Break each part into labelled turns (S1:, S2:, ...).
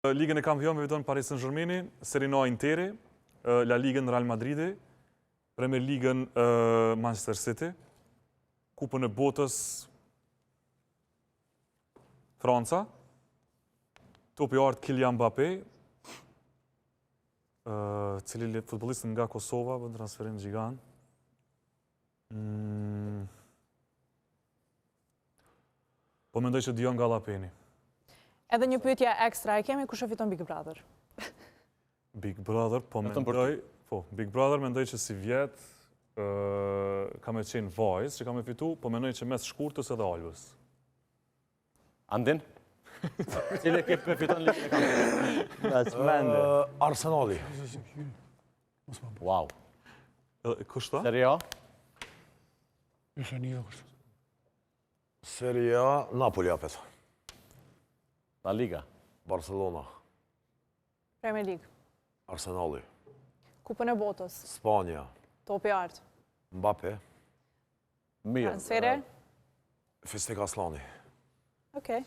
S1: Ligën e Kampionëve fiton Paris Saint-Germaini, Serie A Interi, La Ligën Real Madridi, Premier Ligën Manchester City, Kupën e Botës Franca, topi i art Kylian Mbappé, cili futbollist nga Kosova, bën transferim gjigant. Po mendoj që Dion Gallapeni.
S2: Edhe një pyetje ekstra, e kemi kush e fiton Big Brother?
S1: Big Brother, po mendoj, Big Brother mendoj që si vjet ka me qenë Vajs që ka me fitu, po mendoj që mes Shkurtës edhe Albës.
S3: Andin? Cile ke me fiton Ligën e Kampionëve?
S4: Arsenali.
S3: Wow.
S1: Kushta?
S3: Serie A?
S4: Serie A, Napoli apet.
S3: La Liga?
S4: Barcelona.
S2: Premier League.
S4: Arsenali.
S2: Kupën e Botës.
S4: Spanja.
S2: Topi i art.
S4: Mbappé.
S3: Mirë.
S2: Transfere?
S4: Fisnik Aslani.
S2: Okej.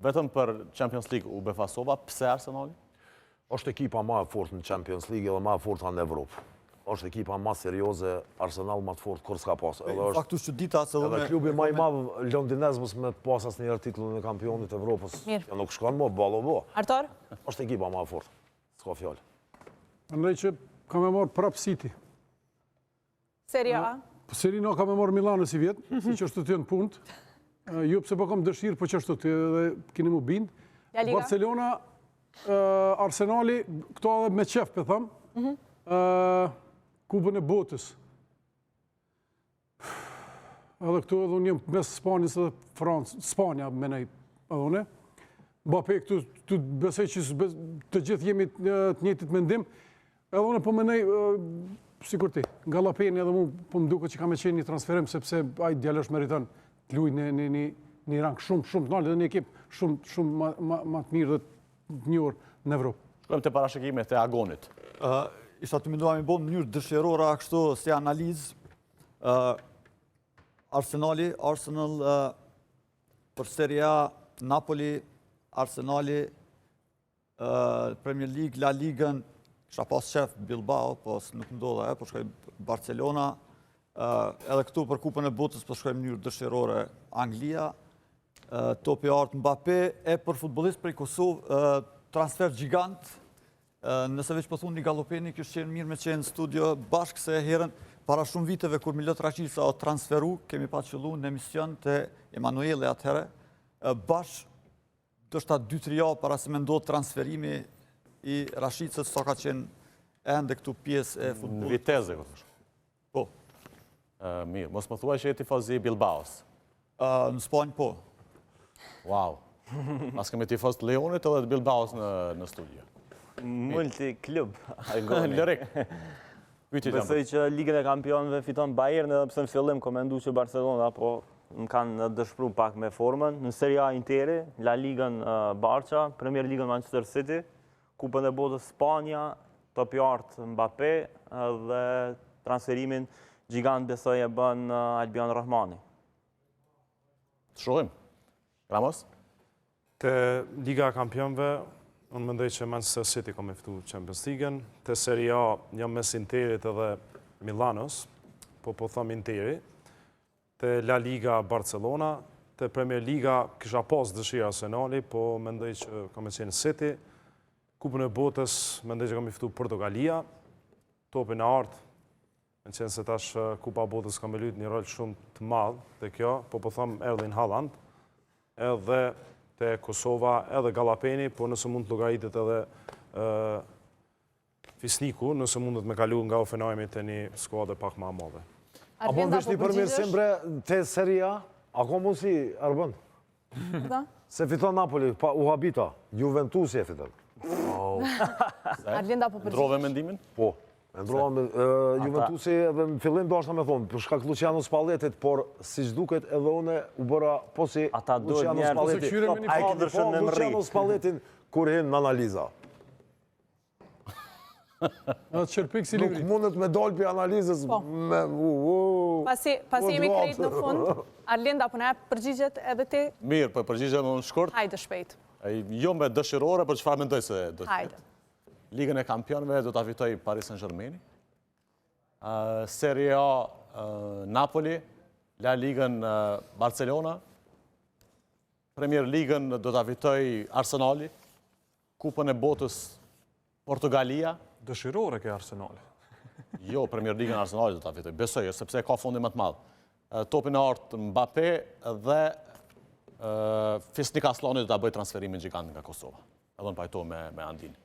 S3: Vetëm për Champions League u befasova, pse Arsenali?
S4: Është ekipa ma e fort në Champions League edhe ma e fort në Evropë. Është ekipa ma serioze, Arsenal ma të fort kur s'ka pas.
S5: Faktu që dita se
S4: edhe klubi ma i madh londinez mos me të pas asnjëherë titullin e kampionit Evropës.
S2: Mirë.
S4: Nuk shkon më ballo bo.
S2: Artor?
S4: Është ekipa ma e fort. S'ka fjalë.
S6: Mendoj që ka me marrë prap City.
S2: Serie A?
S6: Serie A ka me marrë Milano si vjet, si që është të në punët. Jo pse po kam dëshirë, po që është të edhe keni mu bind.
S2: La Liga?
S6: Barcelona, Arsenali, këto edhe me qef, pe thamë. Kupën e Botës. Edhe këtu edhe unë jem mes Spanjës edhe Francë. Spanja, menej, edhe une. Mbappé këtu besoj që të gjithë jemi të njëjtit mendim. Edhe une po menej, sikur ti, Gallapeni edhe mu po më duke që ka me qenë një transferim, sepse ai djalosh meriton të luaj në një rang shumë të naltë dhe një ekip shumë ma të mirë dhe të njohur në Evropë.
S3: Shkojmë të parashikimet e agonit.
S5: Isha të menduar mi bo në mënyrë dëshirora kështu si analizë. Arsenal për Serie A, Napoli, Arsenali, Premier League, La Ligën, kisha pas shef Bilbao, po nuk ndodha, po shkoj Barcelona, edhe këtu për Kupën e Botës, po shkoj në mënyrë dëshirore Anglia, topi art Mbappé, e për futbollist prej Kosovë, transfer gjigant. Nëse veç po thunë një Gallopeni, kështë qenë mirë me qenë studio bashkë se herën para shumë viteve kur Milot Raqisa o transferu, kemi pa qëllu në emision të Emanuele atëherë, bashkë të është ta 2-3 javë para se me ndodhë transferimi i Raqicës, sa ka qenë ende këtu pjesë e futbollit.
S3: Në Viteze, këtë shku.
S5: Po.
S3: Mirë, mos më thuaj që e tifozi Bilbaos.
S5: Në Spanjë, po.
S3: Wow. As kemi tifoz të Leonit edhe të Bilbaos në studio.
S7: Multi-klub.
S3: Lërik.
S7: Besoj që Ligën e Kampionëve fiton Bayern, edhe pse në fillim komendu që Barcelona, po më kanë dëshpru pak me formën. Në Serie A Interi, La Ligën Barça, Premier Ligën Manchester City, Kupën e Botës Spanja, topi art Mbappé dhe transferimin gjigant besoj e bën Albion Rahmani.
S3: Të shohim. Ramos?
S8: Te Liga e Kampionëve, unë mendoj që Manchester City ka me ftu Champions League-ën. Te Serie A jam mes Interit edhe Milanos, po thom Interi. Te La Liga Barcelona, te Premier Liga kisha pas dëshira Arsenali, po mendoj që ka me qenë City. Kupën e Botës, mendoj që ka me ftu Portugalia. Topin e art, në qenë se tash Kupa Botës ka me lyt një rol shumë të madh dhe kjo, po thom Erling Haaland. Edhe te Kosova, edhe Gallapeni, po nëse mund të llogaritet edhe Fisniku, nëse mundet me kalu nga Offenheimi të një skuadër pak më e madhe.
S4: Apo në vishni përmirësim bre te Serie A, a ka mundësi, Arbën? Se fiton Napoli, u habita, Juventusi e fiton.
S2: Arlinda po përgjigjesh?
S3: Ndrove mendimin?
S4: Po. Ndrova me Juventusi edhe në fillim do ashta me thonë, për shkak Luciano Spalletit, por si duket edhe une u bëra po si Luciano Spalletti. Luciano Spallettin kur hin në analiza. Nuk mundet me dal për analizës me...
S2: Pasi jemi krejt në fund, Arlinda, po në e përgjigjet edhe ti?
S3: Mirë, po përgjigjet në shkurt.
S2: Hajde shpejt.
S3: Jo me dëshirore, për çfarë mendoj se do të
S2: Hajde.
S3: jetë. Ligën e Kampionëve do ta fitoj Paris Saint-Germain. Serie A Napoli, La Ligën Barcelona. Premier Ligën do ta fitoj Arsenali. Kupën e botës Portugalia.
S1: Dëshirore ke Arsenali.
S3: Jo, Premier Ligën Arsenali do ta fitoj. Besoj, sepse ka fondin më të madh. Topin e artë Mbappé dhe Fisnik Aslani do ta bëj transferimin gjikant nga Kosova. Edhe në pajto me Andin.